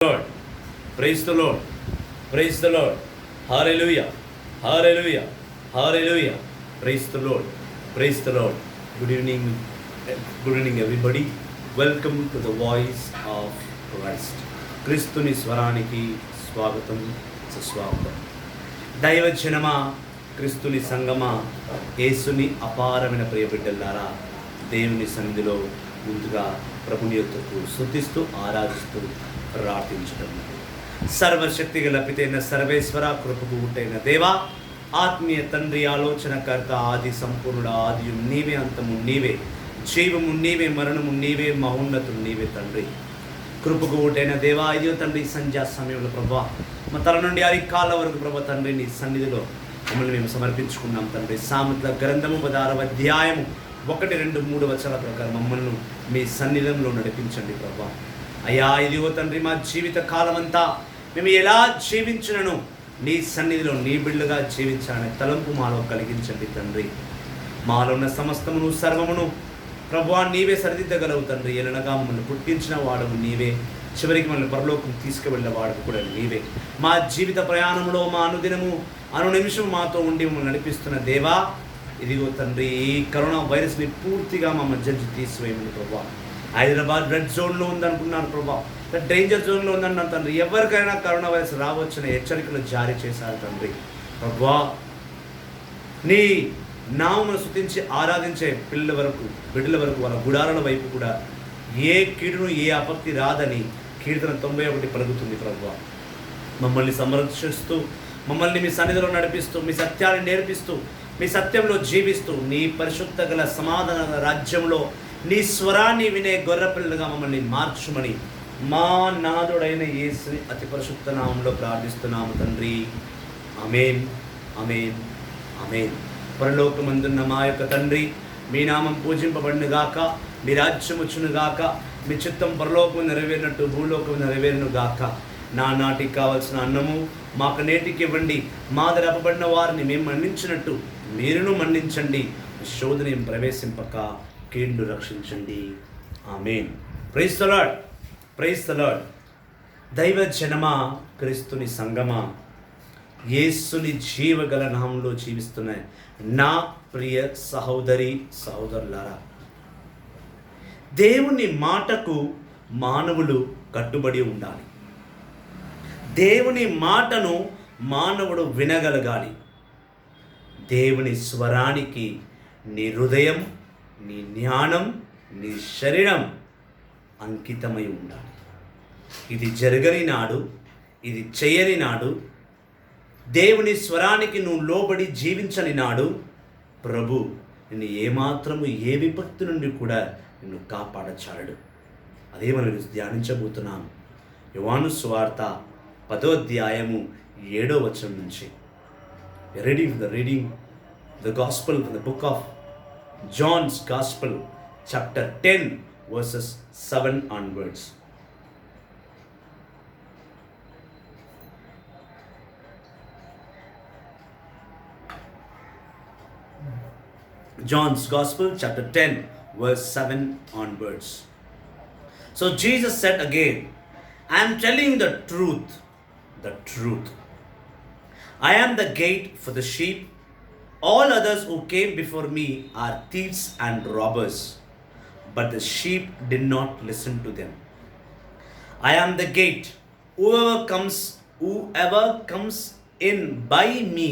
Lord. Praise the Lord. Praise the Lord. Hallelujah. Hallelujah. Hallelujah. Praise the Lord. Praise the Lord. Good evening. Good evening, everybody. Welcome to the voice of Christ. క్రీస్తుని స్వరానికి స్వాగతం సుస్వాగతం. దైవజనమా, క్రీస్తుని సంగమా, యేసుని అపారమైన ప్రియబిడ్డలారా, దేవుని సన్నిధిలో ముందుగా ప్రభుని యొద్దకు స్తుతిస్తూ ఆరాధిస్తూ ప్రార్థించడం. సర్వశక్తి గల పితైన సర్వేశ్వర, కృపకు ఉంటైన దేవా, ఆత్మీయ తండ్రి, ఆలోచనకర్త, ఆది సంపూర్ణుడు, ఆదియు నీవే, అంతము నీవే, జీవము నీవే, మరణము నీవే, మహోన్నతుడు నీవే తండ్రి. కృపకు ఉంటైన దేవా, ఇదిగో తండ్రి, సంధ్యా సమయంలో ప్రభా, మా తల నుండి అరికాల వరకు ప్రభా తండ్రి, నీ సన్నిధిలో మమ్మల్ని మేము సమర్పించుకున్నాం తండ్రి. సామెతల గ్రంథము 16వ అధ్యాయము 1, 2, 3 వచనాల ప్రకారం మమ్మల్ని మీ సన్నిధిలో నడిపించండి ప్రభా. అయ్యా, ఇదిగో తండ్రి, మా జీవిత కాలం అంతా మేము ఎలా జీవించినను నీ సన్నిధిలో నీ బిడ్డగా జీవించాలని తలంపు మాలో కలిగించండి తండ్రి. మాలో ఉన్న సమస్తమును సర్వమును ప్రభువా నీవే సరిదిద్దగలవు తండ్రి. ఎలనగా మమ్మల్ని పుట్టించిన వాడవు నీవే, చివరికి మనల్ని పరలోకం తీసుకువెళ్ళే వాడు కూడా నీవే. మా జీవిత ప్రయాణంలో మా అనుదినము నిమిషం మాతో ఉండి మమ్మల్ని నడిపిస్తున్న దేవా, ఇదిగో తండ్రి, ఈ కరోనా వైరస్ని పూర్తిగా మా మధ్య నుంచి తీసివేయమని ప్రభా. హైదరాబాద్ రెడ్ జోన్లో ఉందనుకున్నారు ప్రభా, డేంజర్ జోన్లో ఉందన్నారు తండ్రి. ఎవరికైనా కరోనా వైరస్ రావచ్చిన హెచ్చరికలు జారీ చేశారు తండ్రి. ప్రభా, నీ నామమును స్తుతించి ఆరాధించే బిడ్డల వరకు వాళ్ళ గుడారాల వైపు కూడా ఏ కీడును ఏ ఆపత్తి రాదని కీర్తన 91 పలుకుతుంది ప్రభా. మమ్మల్ని సంరక్షిస్తూ, మమ్మల్ని మీ సన్నిధిలో నడిపిస్తూ, మీ సత్యాన్ని నేర్పిస్తూ, మీ సత్యంలో జీవిస్తూ, నీ పరిశుద్ధ గల సమాధాన రాజ్యంలో నీ స్వరాన్ని వినే గొర్రెపిల్లలుగా మమ్మల్ని మార్చుమని మా నాథుడైన యేసుని అతి పరిశుద్ధ నామంలో ప్రార్థిస్తున్నాము తండ్రి. ఆమేన్, ఆమేన్, ఆమేన్. పరలోకమందున్న మా యొక్క తండ్రి, మీ నామం పూజింపబడిన గాక, మీ రాజ్యం వచ్చును గాక, మీ చిత్తం పరలోకం నెరవేరినట్టు భూలోకం నెరవేరును గాక. నాటికి కావాల్సిన అన్నము మాకు నేటికి ఇవ్వండి, మాదరపబడిన వారిని మేము మన్నించినట్టు మీరును మన్నించండి, శోధన ప్రవేశింపక కీడు రక్షించండి. ఆమేన్. Praise the lord. Praise the lord. దైవ జనమా, క్రీస్తుని సంగమా, యేసుని జీవగల నామంలో జీవిస్తున్న నా ప్రియ సహోదరి సహోదరులారా, దేవుని మాటకు మానవులు కట్టుబడి ఉండాలి. దేవుని మాటను మానవుడు వినగలగాలి. దేవుని స్వరానికి నీ హృదయం, నీ జ్ఞానం, నీ శరీరం అంకితమై ఉండాలి. ఇది జరగని నాడు, ఇది చేయని నాడు, దేవుని స్వరానికి నువ్వు లోబడి జీవించని నాడు ప్రభు నిన్ను ఏమాత్రము ఏ విపత్తు నుండి కూడా నిన్ను కాపాడచాడు. అదే మనం ధ్యానించబోతున్నాం. యోహాను సువార్త 10వ అధ్యాయము 7వ వచనం నుంచి. Reading the gospel from the book of John's Gospel, chapter 10, verses 7 onwards. John's Gospel, chapter 10, verse 7 onwards. So Jesus said again, I am telling you the truth, the truth. I am the gate for the sheep. All others who came before me are thieves and robbers, but the sheep did not listen to them. I am the gate. Whoever comes in by me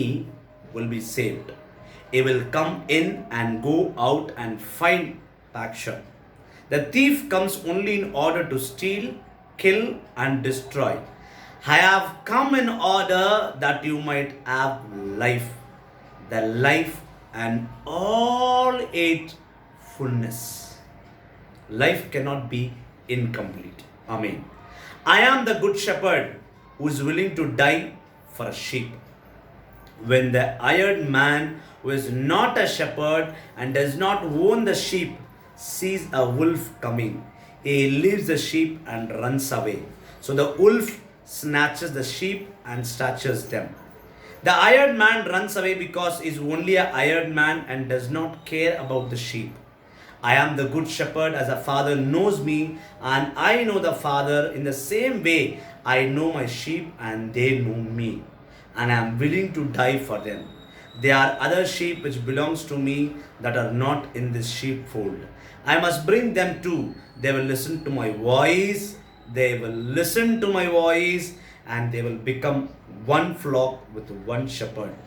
will be saved. He will come in and go out and find pasture. The thief comes only in order to steal, kill, and destroy. I have come in order that you might have life, the life and all its fullness. Life cannot be incomplete. Amen. I am the good shepherd who is willing to die for a sheep. When the hired man who is not a shepherd and does not own the sheep sees a wolf coming, he leaves the sheep and runs away. So the wolf snatches the sheep and snatches them. The hired man runs away because he is only a hired man and does not care about the sheep. I am the good shepherd, as the Father knows me, and I know the Father. In the same way, I know my sheep and they know me, and I am willing to die for them. There are other sheep which belongs to me that are not in this sheepfold. I must bring them too. They will listen to my voice. They will listen to my voice, and they will become one flock with one shepherd.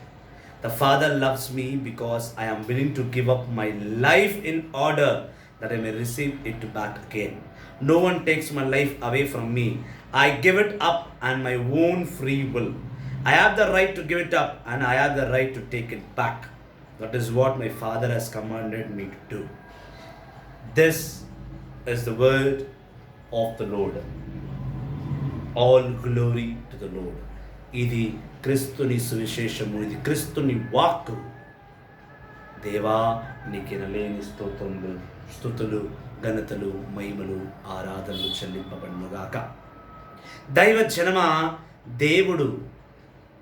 The Father loves me because I am willing to give up my life in order that I may receive it back again. No one takes my life away from me. I give it up on my own free will. I have the right to give it up, and I have the right to take it back. That is what my Father has commanded me to do. This is the word of the Lord. All glory to the Lord. ఇది క్రీస్తుని సువిశేషము, ఇది క్రీస్తుని వాక్కు. దేవా నీకు ఎనలేని స్తుతులు, ఘనతలు, మహిమలు, ఆరాధనలు చెల్లింపబడునుగాక. దైవ జనమ, దేవుడు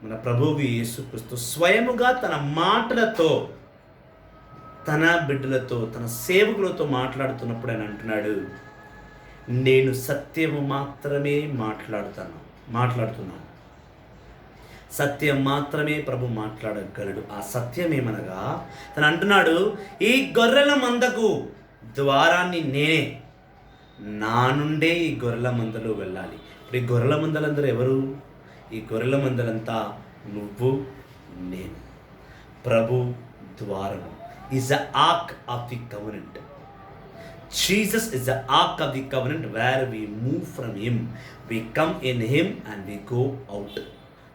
మన ప్రభువు యేసుక్రీస్తు స్వయముగా తన మాటలతో, తన బిడ్డలతో, తన సేవకులతో మాట్లాడుతున్నప్పుడు ఆయన అంటున్నాడు, నేను సత్యము మాత్రమే మాట్లాడుతున్నాను. సత్యం మాత్రమే ప్రభు మాట్లాడగలడు. ఆ సత్యం ఏమనగా తను అంటున్నాడు, ఈ గొర్రెల మందకు ద్వారాన్ని నేనే, నా నుండే ఈ గొర్రెల మందలు వెళ్ళాలి. ఇప్పుడు ఈ గొర్రెల మందలందరూ ఎవరు? ఈ గొర్రెల మందలంతా నువ్వు, నేను. ప్రభు ద్వారము is the arc of the covenant. Jesus is the ark of the covenant, where we move from him, we come in him, and we go out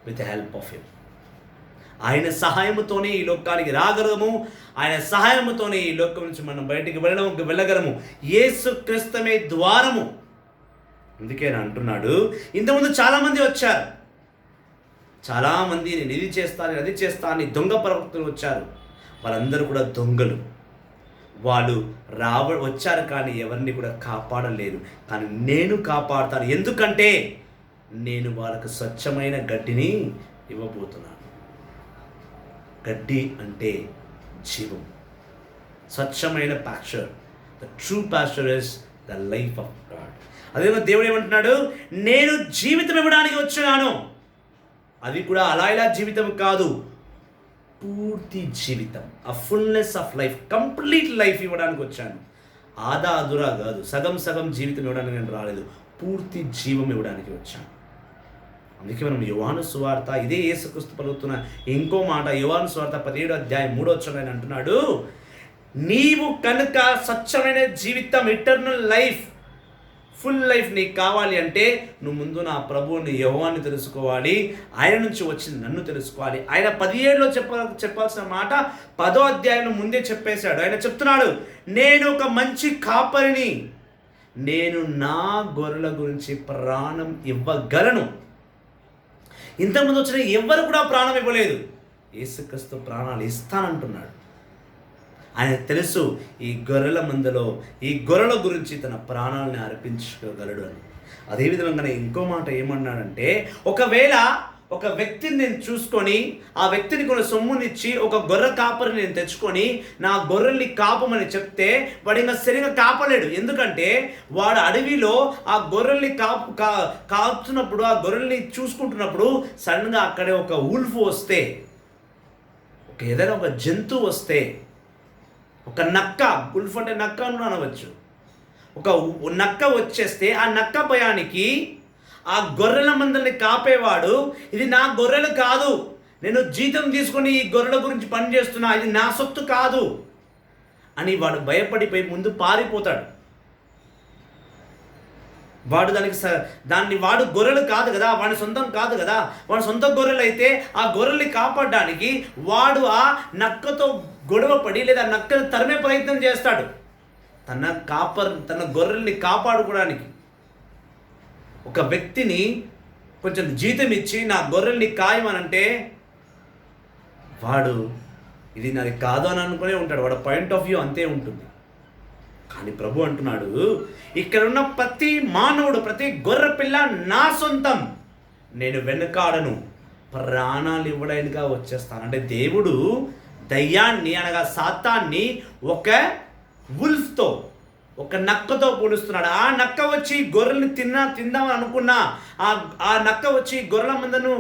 with the help of him. ఆయన సహాయముతోనే ఈ లోకానికి రాగలము. ఆయన సహాయముతోనే ఈ లోకం నుంచి మనం బయటికి వెళ్ళగలము. యేసు క్రీస్తుమే ద్వారము. అందుకే అంటున్నాడు, ఇంతకుముందు చాలామంది వచ్చారు, చాలామంది నేను ఇది చేస్తాను, అది చేస్తాను, దొంగ ప్రవక్తలు వచ్చారు. వాళ్ళందరూ కూడా దొంగలు. వాళ్ళు వచ్చారు కానీ ఎవరిని కూడా కాపాడలేరు. కానీ నేను కాపాడుతాను. ఎందుకంటే నేను వాళ్ళకు స్వచ్ఛమైన గడ్డిని ఇవ్వబోతున్నాను. గడ్డి అంటే జీవం, స్వచ్ఛమైన pasture. The true pasture is the life of God. అదే దేవుడు ఏమంటున్నాడు, నేను జీవితం ఇవ్వడానికి వచ్చాను. అది కూడా అలా ఇలా జీవితం కాదు, పూర్తి జీవితం, ఆ fullness of life, complete life ఇవ్వడానికి వచ్చాను. ఆదా అదురా కాదు, సగం సగం జీవితం ఇవ్వడానికి నేను రాలేదు, పూర్తి జీవం ఇవ్వడానికి వచ్చాను. అందుకే మనం యోహాను సువార్త, ఇదే యేసుక్రీస్తు పలుకుతున్న ఇంకో మాట, యోహాను సువార్త 17:3 ఆయన అంటున్నాడు, నీవు కనుక స్వచ్ఛమైన జీవితం, ఇటర్నల్ లైఫ్, ఫుల్ లైఫ్ నీకు కావాలి అంటే నువ్వు ముందు నా ప్రభువుని యెహోవాని తెలుసుకోవాలి, ఆయన నుంచి వచ్చింది నన్ను తెలుసుకోవాలి. ఆయన 17లో చెప్పాల్సిన మాట 10వ అధ్యాయంలో ముందే చెప్పేశాడు. ఆయన చెప్తున్నాడు, నేను ఒక మంచి కాపరిని, నేను నా గొర్రెల గురించి ప్రాణం ఇవ్వగలను. ఇంతకుముందు వచ్చిన ఎవరు కూడా ప్రాణం ఇవ్వలేదు. యేసుక్రీస్తు ప్రాణాలు ఇస్తానంటున్నాడు. ఆయన తెలుసు ఈ గొర్రెల మందలో ఈ గొర్రెల గురించి తన ప్రాణాలని అర్పించగలడు అని. అదేవిధంగానే ఇంకో మాట ఏమన్నాడంటే, ఒకవేళ ఒక వ్యక్తిని నేను చూసుకొని ఆ వ్యక్తిని కొన్ని సొమ్మునిచ్చి ఒక గొర్రె కాపరిని నేను తెచ్చుకొని నా గొర్రెల్ని కాపమని చెప్తే వాడు ఇంకా సరిగా కాపలేడు. ఎందుకంటే వాడు అడవిలో ఆ గొర్రెల్ని కాపుతున్నప్పుడు, ఆ గొర్రెల్ని చూసుకుంటున్నప్పుడు సడన్గా అక్కడే ఒక ఉల్ఫ్ వస్తే, ఏదైనా ఒక జంతువు వస్తే, ఒక నక్క, ఉల్ఫ్ అంటే నక్క అని అనవచ్చు, ఒక నక్క వచ్చేస్తే ఆ నక్క భయానికి ఆ గొర్రెల మందల్ని కాపేవాడు, ఇది నా గొర్రెలు కాదు, నేను జీతం తీసుకొని ఈ గొర్రెల గురించి పని చేస్తున్నా, ఇది నా సొత్తు కాదు అని వాడు భయపడిపోయి ముందు పారిపోతాడు. వాడు దాన్ని వాడు గొర్రెలు కాదు కదా, వాడి సొంతం కాదు కదా, వాడి సొంత గొర్రెలు అయితే ఆ గొర్రెల్ని కాపాడడానికి వాడు ఆ నక్కతో గొడవపడి లేదా నక్కను తరిమే ప్రయత్నం చేస్తాడు, తన గొర్రెల్ని కాపాడుకోవడానికి. ఒక వ్యక్తిని కొంచెం జీతం ఇచ్చి నా గొర్రెల్ని కాయమనంటే వాడు ఇది నాది కాదు అని అనుకునే ఉంటాడు, వాడు పాయింట్ ఆఫ్ వ్యూ అంతే ఉంటుంది. కానీ ప్రభు అంటున్నాడు, ఇక్కడ ఉన్న ప్రతి మానవుడు, ప్రతి గొర్రె పిల్ల నా సొంతం, నేను వెనుకాడను, ప్రాణాలు ఇవ్వడానిగా వచ్చేస్తాను. అంటే దేవుడు దయ్యాన్ని అనగా సాతాన్ని ఒక వుల్ఫ్తో, ఒక నక్కతో పోలుస్తున్నాడు. ఆ నక్క వచ్చి గొర్రెల్ని తిందామని అనుకున్నా, ఆ నక్క వచ్చి గొర్రెల మందను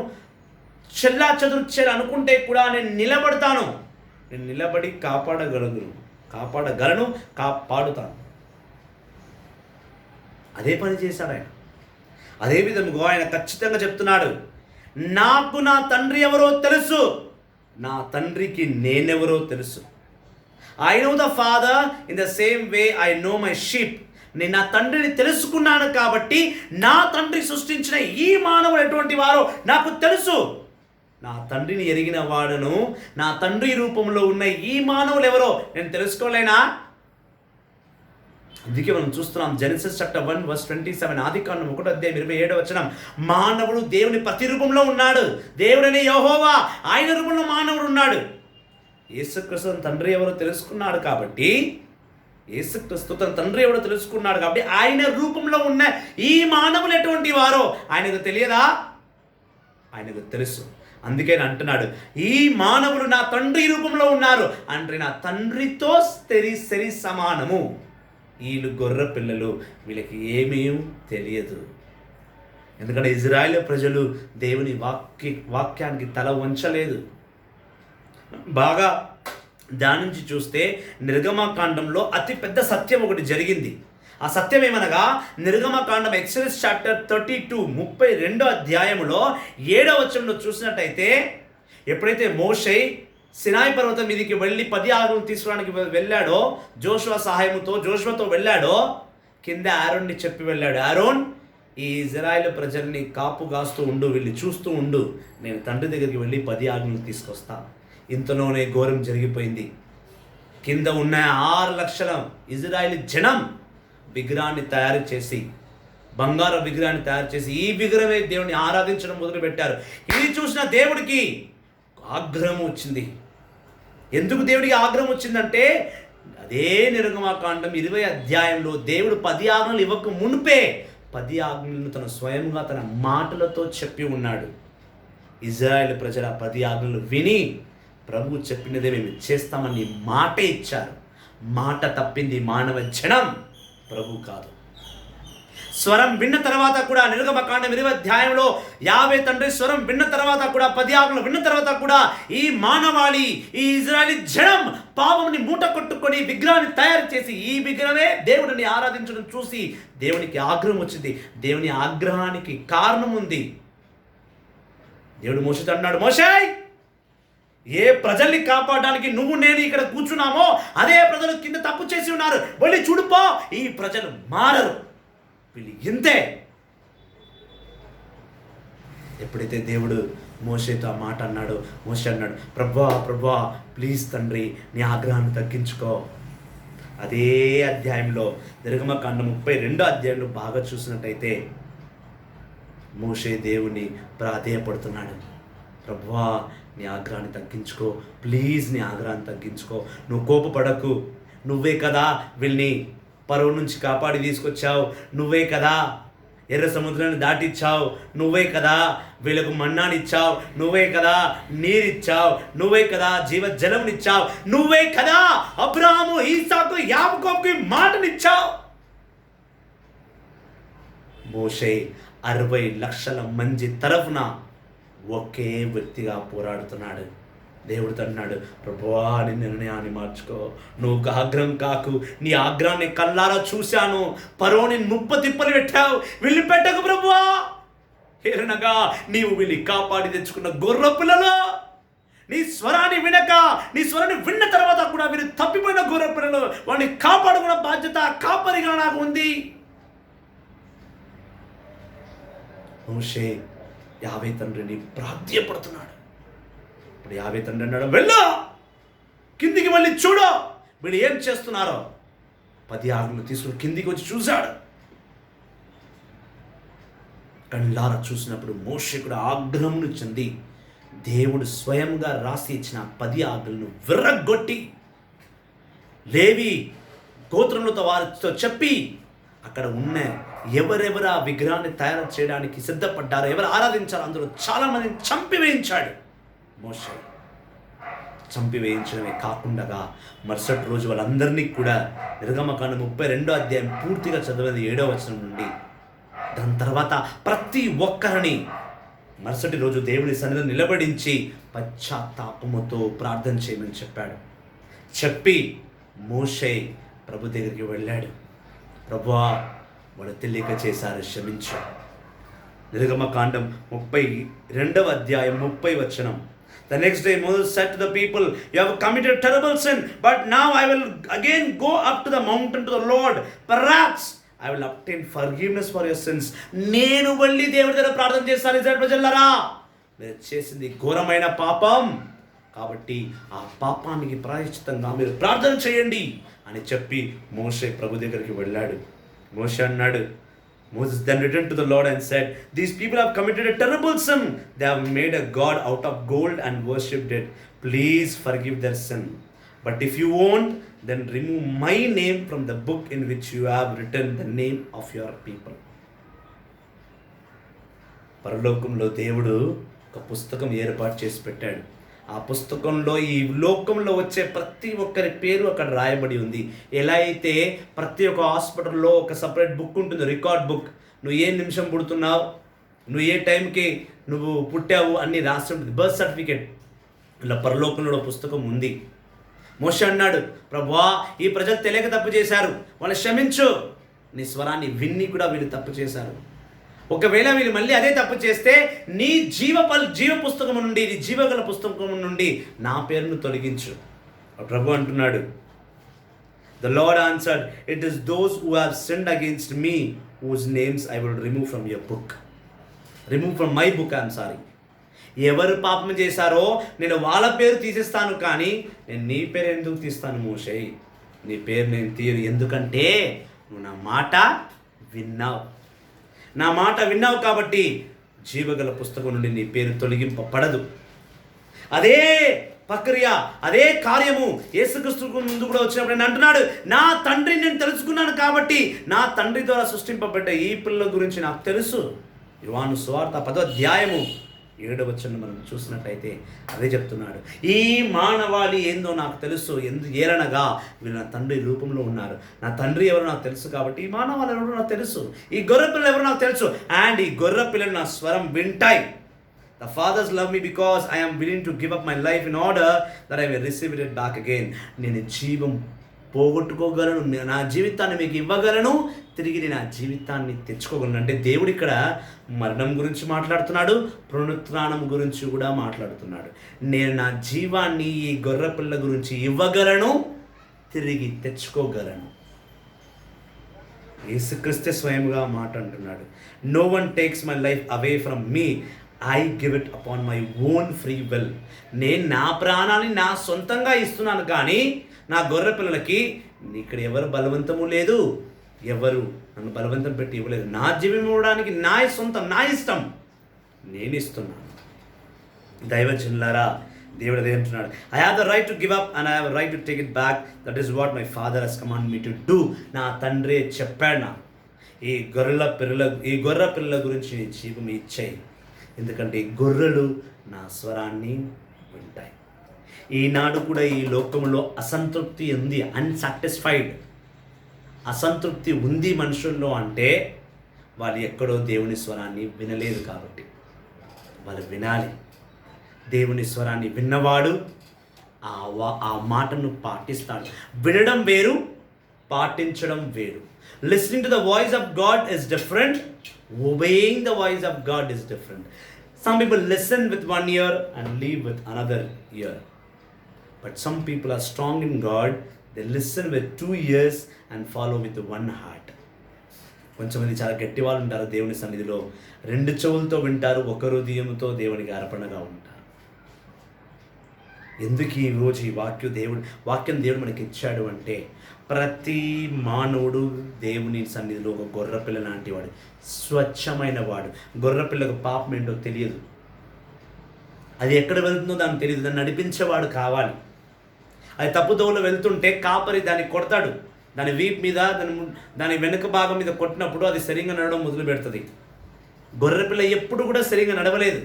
చెల్లా చెదురు అనుకుంటే కూడా నేను నిలబడతాను, నేను నిలబడి కాపాడగలను, కాపాడుతాను. అదే పని చేశాడు ఆయన. అదే విధముగా ఆయన ఖచ్చితంగా చెప్తున్నాడు, నాకు నా తండ్రి ఎవరో తెలుసు, నా తండ్రికి నేనెవరో తెలుసు. I know the father in the same way I know my sheep. నేను నా తండ్రిని తెలుసుకున్నాను కాబట్టి నా తండ్రి సృష్టించిన ఈ మానవులు ఎటువంటి వారో నాకు తెలుసు. నా తండ్రిని ఎరిగిన వాడును, నా తండ్రి రూపంలో ఉన్న ఈ మానవులు ఎవరో నేను తెలుసుకోలేనా? అందుకే మనం చూస్తున్నాం జెనసిస్ చాప్టర్ 1:27, ఆదికాండం 1:27 మానవుడు దేవుని ప్రతిరూపంలో ఉన్నాడు. దేవుడనే యెహోవా ఆయన రూపంలో మానవుడు ఉన్నాడు. యేసుక్రీస్తు తన తండ్రి ఎవరో తెలుసుకున్నాడు కాబట్టి, ఆయన రూపంలో ఉన్న ఈ మానవులు ఎటువంటి వారో ఆయనకు తెలియదా? ఆయనకు తెలుసు. అందుకే అంటున్నాడు, ఈ మానవులు నా తండ్రి రూపంలో ఉన్నారు అంటే నా తండ్రితో సరి సమానము. వీళ్ళు గొర్రె పిల్లలు, వీళ్ళకి ఏమీ తెలియదు. ఎందుకంటే ఇజ్రాయేలు ప్రజలు దేవుని వాక్యానికి తల వంచలేదు. బాగా ధ్యానించి చూస్తే నిర్గమకాండంలో అతి పెద్ద సత్యం ఒకటి జరిగింది. ఆ సత్యం ఏమనగా, నిర్గమకాండం ఎక్సోడస్ చాప్టర్ 32 అధ్యాయములో 7వ వచనంలో చూసినట్టయితే, ఎప్పుడైతే మోషే సినాయి పర్వతం మీదకి వెళ్ళి 10 ఆజ్ఞలు తీసుకోవడానికి వెళ్ళాడో, జోషువతో వెళ్ళాడో, కింద ఆరోన్ని చెప్పి వెళ్ళాడు, ఆరోన్ ఈ ఇజ్రాయేలు ప్రజల్ని కాపు కాస్తూ ఉండు, వెళ్ళి చూస్తూ ఉండు, నేను తండ్రి దగ్గరికి వెళ్ళి 10 ఆజ్ఞలు తీసుకొస్తా. ఇంతలోనే ఘోరం జరిగిపోయింది. కింద ఉన్న 6 లక్షల ఇజ్రాయేల్ జనం విగ్రహాన్ని తయారు చేసి, బంగారు విగ్రహాన్ని తయారు చేసి, ఈ విగ్రహమే దేవుని ఆరాధించడం మొదలుపెట్టారు. ఇది చూసిన దేవుడికి ఆగ్రహం వచ్చింది. ఎందుకు దేవుడికి ఆగ్రహం వచ్చిందంటే, అదే నిర్గమకాండం 20 అధ్యాయంలో దేవుడు 10 ఆజ్ఞలు ఇవ్వక మునిపే 10 ఆజ్ఞలను తన స్వయంగా తన మాటలతో చెప్పి ఉన్నాడు. ఇజ్రాయేల్ ప్రజల 10 ఆజ్ఞలు విని ప్రభు చెప్పినదే మేము చేస్తామని మాట ఇచ్చారు. మాట తప్పింది మానవ జనం, ప్రభు కాదు. స్వరం విన్న తర్వాత కూడా నిర్గమకాండం 20 అధ్యాయంలో యావే తండ్రి స్వరం విన్న తర్వాత కూడా, 10 ఆజ్ఞలు విన్న తర్వాత కూడా ఈ మానవాళి, ఈ ఇజ్రాయేలీ జనం పాపంని మూట కొట్టుకొని విగ్రహాన్ని తయారు చేసి, ఈ విగ్రహమే దేవుడిని ఆరాధించడం చూసి దేవునికి ఆగ్రహం వచ్చింది. దేవుని ఆగ్రహానికి కారణం ఉంది. దేవుడు మోషేతో అన్నాడు, మోషే, ఏ ప్రజల్ని కాపాడడానికి నువ్వు నేను ఇక్కడ కూర్చున్నామో అదే ప్రజలు కింద తప్పు చేసి ఉన్నారు, వెళ్ళి చూడుపో, ఈ ప్రజలు మారరు, వీళ్ళు ఇంతే. ఎప్పుడైతే దేవుడు మోషేతో ఆ మాట అన్నాడో, మోషే అన్నాడు, ప్రభువా ప్లీజ్ తండ్రి నీ ఆగ్రహాన్ని తగ్గించుకో. అదే అధ్యాయంలో నిర్గమకాండం 32 అధ్యాయంలో బాగా చూసినట్టయితే మోషే దేవుని ప్రాధేయపడుతున్నాడు, ప్రభువా నీ ఆగ్రహాన్ని తగ్గించుకో, ప్లీజ్ నీ ఆగ్రహాన్ని తగ్గించుకో, నువ్వు కోపపడకు, నువ్వే కదా వీళ్ళని పరో నుంచి కాపాడి తీసుకొచ్చావు, నువ్వే కదా ఎర్ర సముద్రాన్ని దాటిచ్చావు, నువ్వే కదా వీళ్ళకు మన్నానిచ్చావు, నువ్వే కదా నీరిచ్చావు, నువ్వే కదా జీవజలమునిచ్చావు, నువ్వే కదా అబ్రాహాము, ఈసాకు, యాకోబుకి మాటనిచ్చావు. మోషే 60 లక్షల మంది తరఫున ఒకే వ్యక్తిగా పోరాడుతున్నాడు. దేవుడు అన్నాడు, ప్రభువా నీ నిర్ణయాన్ని మార్చుకో, నువ్వు ఆగ్రహం కాకు, నీ ఆగ్రహాన్ని కళ్ళారా చూశాను, పరోని తిప్పలు పెట్టావు, వెళ్ళి పెట్టకు ప్రభువా. ఏరనగా నీవు వీళ్ళని కాపాడి తెచ్చుకున్న గొర్రె పిల్లలు, నీ స్వరాన్ని విన్న తర్వాత కూడా వీరు తప్పిపోయిన గొర్రె పిల్లలు, వాడిని కాపాడుకున్న బాధ్యత కాపరిగా నాకు ఉంది. మోషే యావే తండ్రిని ప్రార్థ్యపడుతున్నాడు. ఇప్పుడు యావే తండ్రి అన్నాడు, వెళ్ళు కిందికి వెళ్ళి చూడు వీళ్ళు ఏం చేస్తున్నారో. 10 ఆజ్ఞలు తీసుకుని కిందికి వచ్చి చూశాడు. కళ్ళారా చూసినప్పుడు మోషే కూడా ఆగ్రహంను చెంది దేవుడు స్వయంగా రాసి ఇచ్చిన 10 ఆజ్ఞలను విర్రగొట్టి లేవి గోత్రములతో వారితో చెప్పి, అక్కడ ఉన్న ఎవరెవరు ఆ విగ్రహాన్ని తయారు చేయడానికి సిద్ధపడ్డారో, ఎవరు ఆరాధించారో అందులో చాలా మందిని చంపివేయించాడు మోషే. చంపివేయించడమే కాకుండా మరుసటి రోజు వాళ్ళందరినీ కూడా నిర్గమకాండం 32వ అధ్యాయం పూర్తిగా చదివింది 7వ వచనం నుండి. దాని తర్వాత ప్రతి ఒక్కరిని మరుసటి రోజు దేవుని సన్నిధిలో నిలబడించి పశ్చాత్తాపముతో ప్రార్థన చేయమని చెప్పాడు. చెప్పి మోషే ప్రభు దగ్గరికి వెళ్ళాడు. ప్రభువా, వాళ్ళు తెలియక చేశారు, క్షమించు. నిర్గమకాండం 32వ అధ్యాయం 30వ వచనం. The next day Moses said to the people, you have committed terrible sin, but now I will again go up to the mountain to the Lord. Perhaps I will obtain forgiveness for your sins. నేను వెళ్ళి దేవుడి దగ్గర ప్రార్థన చేస్తాను. Israel ప్రజలారా, మీరు చేసింది ఘోరమైన పాపం, కాబట్టి ఆ పాపానికి ప్రాయశ్చిత్తంగా మీరు ప్రార్థన చేయండి అని చెప్పి మోషే ప్రభు దగ్గరికి వెళ్ళాడు. మోషే అన్నాడు, Moses then returned to the Lord and said, these people have committed a terrible sin. They have made a god out of gold and worshipped it. Please forgive their sin. But if you won't, then remove my name from the book in which you have written the name of your people. పరలోకంలో దేవుడు ఒక పుస్తకం ఏర్పాటు చేసి పెట్టాడు. ఆ పుస్తకంలో ఈ లోకంలో వచ్చే ప్రతి ఒక్కరి పేరు అక్కడ రాయబడి ఉంది. ఎలా అయితే ప్రతి ఒక్క హాస్పిటల్లో ఒక సపరేట్ బుక్ ఉంటుంది, రికార్డ్ బుక్. నువ్వు ఏ నిమిషం పుడుతున్నావు, నువ్వు ఏ టైంకి నువ్వు పుట్టావు అన్నీ రాసి ఉంటుంది, బర్త్ సర్టిఫికేట్. ఇలా పరలోకంలో పుస్తకం ఉంది. మోషే అన్నాడు, ప్రభువా, ఈ ప్రజలు తెలియక తప్పు చేశారు, వాళ్ళు క్షమించు. నీ స్వరాన్ని విన్ని కూడా వీళ్ళు తప్పు చేశారు. ఒకవేళ వీళ్ళు మళ్ళీ అదే తప్పు చేస్తే నీ జీవ పుస్తకం నుండి, నీ జీవగల పుస్తకం నుండి నా పేరును తొలగించు. ప్రభు అంటున్నాడు, The Lord answered, it is those who have sinned against me whose names I will remove from your book. Remove from my book, I am sorry. ఎవరు పాపం చేశారో నేను వాళ్ళ పేరు తీసేస్తాను, కానీ నేను నీ పేరు ఎందుకు తీస్తాను మోషే? నీ పేరు నేను తీయను. ఎందుకంటే నువ్వు నా మాట విన్నావు కాబట్టి జీవగల పుస్తకం నుండి నీ పేరు తొలగింపబడదు. అదే ప్రక్రియ, అదే కార్యము యేసుక్రీస్తు ముందు కూడా వచ్చినప్పుడు నేను అంటున్నాడు, నా తండ్రిని నేను తెలుసుకున్నాను కాబట్టి నా తండ్రి ద్వారా సృష్టింపబడ్డ ఈ పిల్లల గురించి నాకు తెలుసు. యోహాను సువార్త 10వ అధ్యాయము 7వ వచనం మనం చూసినట్లయితే అదే చెప్తున్నాడు. ఈ మానవాళి ఏందో నాకు తెలుసు, ఏలనగా వీళ్ళు నా తండ్రి రూపంలో ఉన్నారు. నా తండ్రి ఎవరో నాకు తెలుసు కాబట్టి ఈ మానవాళి ఎవరో నాకు తెలుసు, ఈ గొర్రె పిల్లలు ఎవరో నాకు తెలుసు. అండ్ ఈ గొర్రె పిల్లలు నా స్వరం వింటాయి. The fathers love me because I am willing to give up my life in order that I may receive it back again. నేను జీవం పోగొట్టుకోగలను, నా జీవితాన్ని మీకు ఇవ్వగలను, తిరిగి నేను ఆ జీవితాన్ని తెచ్చుకోగలను. అంటే దేవుడు ఇక్కడ మరణం గురించి మాట్లాడుతున్నాడు, పునరుత్థానం గురించి కూడా మాట్లాడుతున్నాడు. నేను నా జీవాన్ని ఈ గొర్రె పిల్ల గురించి ఇవ్వగలను, తిరిగి తెచ్చుకోగలను. యేసుక్రీస్తే స్వయంగా మాట అంటున్నాడు, no one takes my life away from me, I give it upon my own free will. నేను నా ప్రాణాన్ని నా సొంతంగా ఇస్తున్నాను, కానీ నా గొర్రె పిల్లలకి ఇక్కడ ఎవరు బలవంతము లేదు, ఎవరు నన్ను బలవంతం పెట్టి ఇవ్వలేదు. నా జీవం ఇవ్వడానికి నా సొంతం, నా ఇష్టం నేను ఇస్తున్నాను. దైవజనులారా, దేవుడు అదే అంటున్నాడు, I have the right to give up and I have the right to take it back. That is what my father has commanded me to do. నా తండ్రి చెప్పాడు నాకు, ఈ గొర్రె పిల్లల గురించి నీ జీవం ఇచ్చేయి, ఎందుకంటే ఈ గొర్రెలు నా స్వరాన్ని వింటాయి. ఈనాడు కూడా ఈ లోకంలో అసంతృప్తి ఉంది, అన్సాటిస్ఫైడ్ అసంతృప్తి ఉంది మనుషుల్లో. అంటే వాళ్ళు ఎక్కడో దేవుని స్వరాన్ని వినలేదు కాబట్టి వాళ్ళు వినాలి. దేవుని స్వరాన్ని విన్నవాడు ఆ మాటను పాటిస్తాడు. వినడం వేరు, పాటించడం వేరు. Listening to the voice of God is different. Obeying the voice of God is different. Some people listen with one ear and leave with another ear. But some people are strong in God. They listen with 2 ears and follow with one heart. కొంచెమంది చాలా గట్టి వాళ్ళు ఉంటారు, దేవుని సన్నిధిలో 2 చెవులతో వింటారు, 1 హృదయంతో దేవునికి అర్పణగా ఉంటారు. ఎందుకు ఈ రోజు ఈ వాక్యం దేవుడు మనకి ఇచ్చాడు అంటే, ప్రతి మానవుడు దేవుని సన్నిధిలో ఒక గొర్రెపిల్ల లాంటి వాడు, స్వచ్ఛమైన వాడు. గొర్రెపిల్లకు పాపం ఏంటో తెలియదు, అది ఎక్కడ వెళ్తుందో దానికి తెలియదు, దాన్ని నడిపించేవాడు కావాలి. అది తప్పుదోవలో వెళ్తుంటే కాపరి దాన్ని కొడతాడు, దాని వీప్ మీద దాని వెనుక భాగం మీద కొట్టినప్పుడు అది సరిగ్గా నడవడం మొదలు పెడుతుంది. గొర్రెపిల్ల ఎప్పుడు కూడా సరిగ్గా నడవలేదు,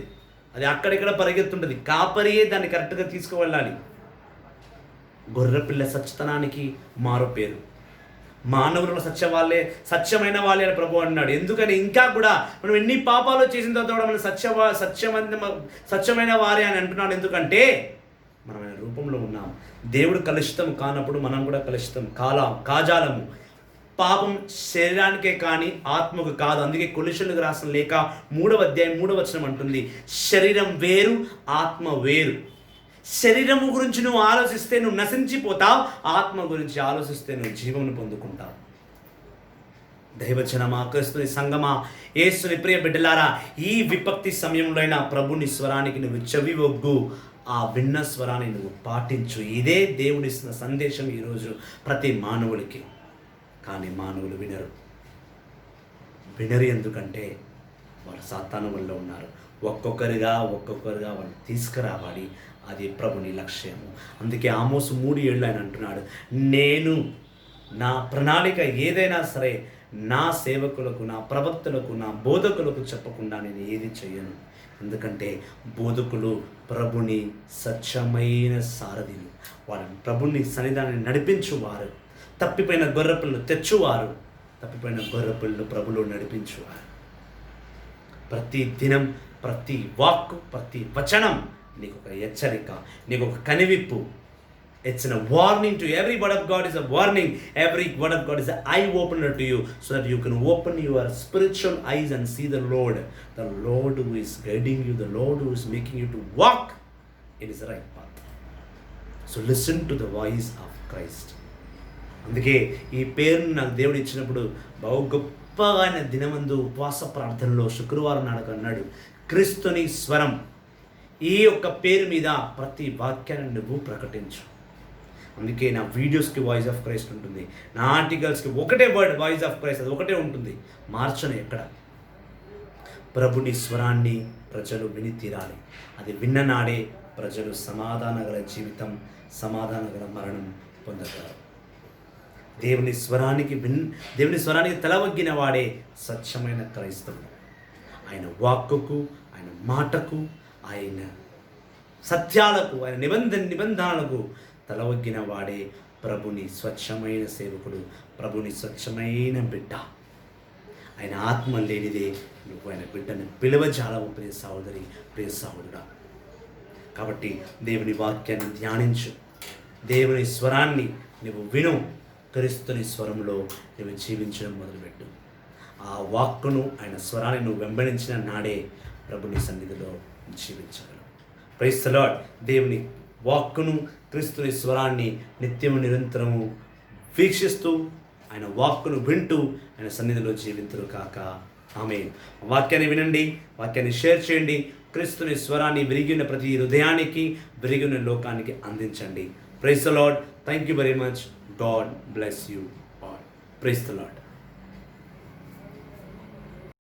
అది అక్కడిక్కడ పరిగెత్తుంటుంది. కాపరియే దాన్ని కరెక్ట్గా తీసుకువెళ్ళాలి. గొర్రెపిల్ల సత్యతనానికి మారు పేరు. మానవుల సత్యమైన వాళ్ళే అని ప్రభు అన్నాడు. ఎందుకని ఇంకా కూడా మనం ఎన్ని పాపాలు చేసిన తర్వాత కూడా మనం సత్యమైన వారే అని అంటున్నాడు. ఎందుకంటే మనం ఆయన రూపంలో ఉన్నాం. దేవుడు కలుషితం కానప్పుడు మనం కూడా కలుషితం కాజాలము. పాపం శరీరానికే కానీ ఆత్మకు కాదు. అందుకే కొలెషన్లకు రాసిన లేక 3వ అధ్యాయం 3వ వచనం అంటుంది, శరీరం వేరు ఆత్మ వేరు. శరీరము గురించి నువ్వు ఆలోచిస్తే నువ్వు నశించిపోతావు, ఆత్మ గురించి ఆలోచిస్తే నువ్వు జీవమును పొందుకుంటావు. దైవజనమా, క్రీస్తుని సంగమా, యేసుని ప్రియ బిడ్డలారా, ఈ విపక్తి సమయంలో అయినా ప్రభుని స్వరానికి నువ్వు చెవి ఒగ్గు. ఆ విన్న స్వరాన్ని నువ్వు పాటించు. ఇదే దేవుడిస్తున్న సందేశం ఈరోజు ప్రతి మానవుడికి. కానీ మానవులు వినరు. ఎందుకంటే వాళ్ళు సాతాను వల్ల ఉన్నారు. ఒక్కొక్కరిగా వాళ్ళు తీసుకురావాలి. అది ప్రభుని లక్ష్యము. అందుకే ఆమోసు 3:7 ఆయన అంటున్నాడు, నేను నా ప్రణాళిక ఏదైనా సరే నా సేవకులకు, నా ప్రవక్తలకు, నా బోధకులకు చెప్పకుండా నేను ఏది చెయ్యను. ఎందుకంటే బోధకులు ప్రభుని సత్యమైన సారథిలు. వాళ్ళని ప్రభుని సన్నిధానాన్ని నడిపించువారు. తప్పిపోయిన గొర్రెపిల్లను తెచ్చువారు. తప్పిపోయిన గొర్రెపిల్లను ప్రభులో నడిపించువారు. ప్రతి దినం, ప్రతి వాక్కు, ప్రతి వచనం నీకు ఒక హెచ్చరిక, నీకు ఒక కనివిప్పు. It's a warning to you. Every word of God is a warning. Every word of God is an eye opener to you, so that you can open your spiritual eyes and see the Lord who is guiding you, the Lord who is making you to walk in his right path. So listen to the voice of Christ. అందుకే ఈ పేరును నాకు దేవుడు ఇచ్చినప్పుడు బహు గొప్పగా ఆయన దినమందు ఉపవాస ప్రార్థనలో శుక్రవారం నాడు అన్నాడు, క్రీస్తుని స్వరం. ఈ యొక్క పేరు మీద ప్రతి వాక్యాన్ని నువ్వు ప్రకటించు. అందుకే నా వీడియోస్కి వాయిస్ ఆఫ్ క్రైస్ట్ ఉంటుంది, నా ఆర్టికల్స్కి ఒకటే వర్డ్ వాయిస్ ఆఫ్ క్రైస్ట్, అది ఒకటే ఉంటుంది, మార్చను ఎక్కడ. ప్రభుని స్వరాన్ని ప్రజలు విని తీరాలి. అది విన్ననాడే ప్రజలు సమాధానగల జీవితం, సమాధానగల మరణం పొందుతారు. దేవుని స్వరానికి తలవగ్గిన వాడే స్వచ్ఛమైన క్రైస్తవుడు. ఆయన వాక్కుకు, ఆయన మాటకు, ఆయన సత్యాలకు, ఆయన నిబంధనలకు తలవగ్గిన వాడే ప్రభుని స్వచ్ఛమైన సేవకుడు, ప్రభుని స్వచ్ఛమైన బిడ్డ. ఆయన ఆత్మ లేనిదే నువ్వు ఆయన బిడ్డను పిలవజాలవు ప్రియ సహోదరి, ప్రియ సహోదరుడా. కాబట్టి దేవుని వాక్యాన్ని ధ్యానించు, దేవుని స్వరాన్ని నువ్వు విను. క్రీస్తుని స్వరంలో నువ్వు జీవించడం మొదలుపెట్టు. ఆ వాక్కును, ఆయన స్వరాన్ని నువ్వు వెంబడించిన నాడే ప్రభుని సన్నిధిలో జీవించగలవు. Praise the lord. దేవుని వాక్కును, క్రీస్తుని స్వరాన్ని నిత్యము నిరంతరము వీక్షిస్తూ, ఆయన వాక్కును వింటూ ఆయన సన్నిధిలో జీవింతురు కాక. ఆమేన్. వాక్యాన్ని వినండి, వాక్యాన్ని షేర్ చేయండి. క్రీస్తుని స్వరాన్ని విరిగిన ప్రతి హృదయానికి, విరిగిన లోకానికి అందించండి. Praise the lord. Thank you very much. God bless you all. Praise the Lord.